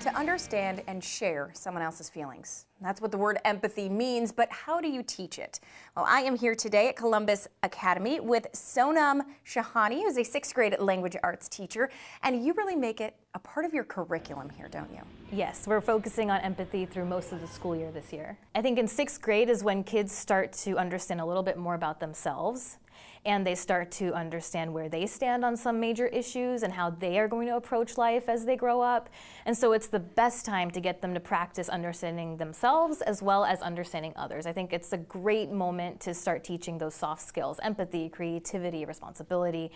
to understand and share someone else's feelings. That's what the word empathy means, but how do you teach it? Well, I am here today at Columbus Academy with Sonam Shahani, who's a 6th grade language arts teacher, and you really make it a part of your curriculum here, don't you? Yes, we're focusing on empathy through most of the school year this year. I think in 6th grade is when kids start to understand a little bit more about themselves, and they start to understand where they stand on some major issues and how they are going to approach life as they grow up. And so it's the best time to get them to practice understanding themselves as well as understanding others. I think it's a great moment to start teaching those soft skills: empathy, creativity, responsibility.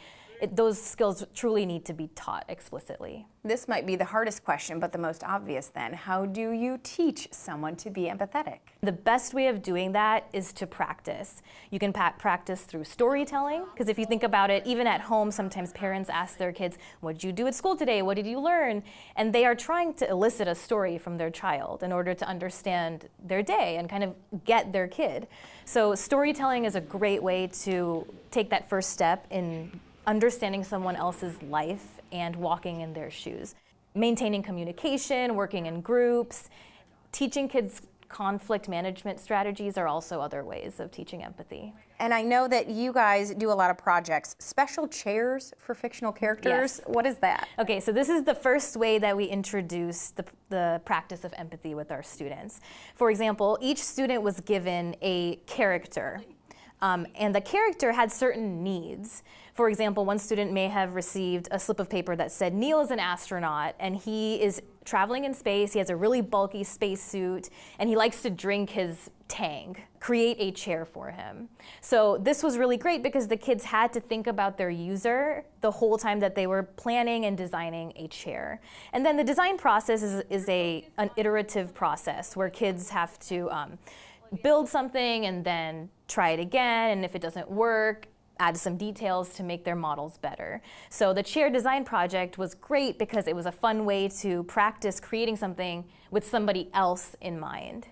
Those skills truly need to be taught explicitly. This might be the hardest question, but the most obvious then. How do you teach someone to be empathetic? The best way of doing that is to practice. You can practice through storytelling, because if you think about it, even at home, sometimes parents ask their kids, "What did you do at school today? What did you learn?" And they are trying to elicit a story from their child in order to understand their day and kind of get their kid. So storytelling is a great way to take that first step in understanding someone else's life and walking in their shoes. Maintaining communication, working in groups, teaching kids conflict management strategies are also other ways of teaching empathy. And I know that you guys do a lot of projects. Special chairs for fictional characters? Yes. What is that? Okay, so this is the first way that we introduce the practice of empathy with our students. For example, each student was given a character. And the character had certain needs. For example, one student may have received a slip of paper that said, "Neil is an astronaut, and he is traveling in space. He has a really bulky spacesuit, and he likes to drink his Tang. Create a chair for him." So this was really great because the kids had to think about their user the whole time that they were planning and designing a chair. And then the design process is an iterative process where kids have to build something and then try it again, and if it doesn't work, add some details to make their models better. So the chair design project was great because it was a fun way to practice creating something with somebody else in mind.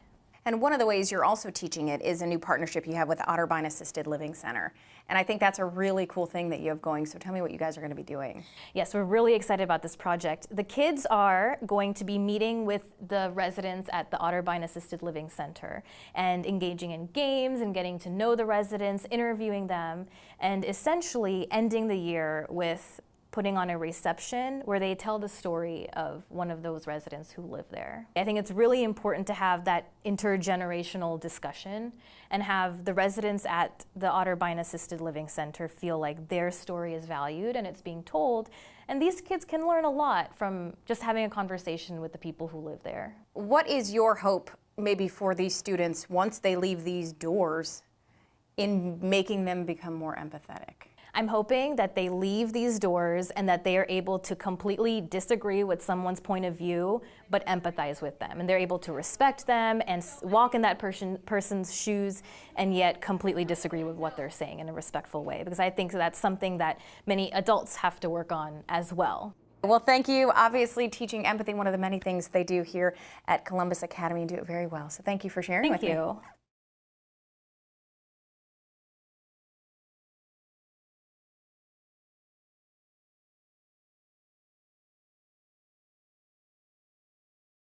And one of the ways you're also teaching it is a new partnership you have with Otterbein Assisted Living Center. And I think that's a really cool thing that you have going, so tell me what you guys are going to be doing. Yes, we're really excited about this project. The kids are going to be meeting with the residents at the Otterbein Assisted Living Center and engaging in games and getting to know the residents, interviewing them, and essentially ending the year with putting on a reception where they tell the story of one of those residents who live there. I think it's really important to have that intergenerational discussion and have the residents at the Otterbein Assisted Living Center feel like their story is valued and it's being told. And these kids can learn a lot from just having a conversation with the people who live there. What is your hope maybe for these students once they leave these doors in making them become more empathetic? I'm hoping that they leave these doors and that they are able to completely disagree with someone's point of view, but empathize with them. And they're able to respect them and walk in that person's shoes and yet completely disagree with what they're saying in a respectful way. Because I think that's something that many adults have to work on as well. Well, thank you. Obviously, teaching empathy, one of the many things they do here at Columbus Academy, and do it very well. So thank you for sharing with me. Thank you.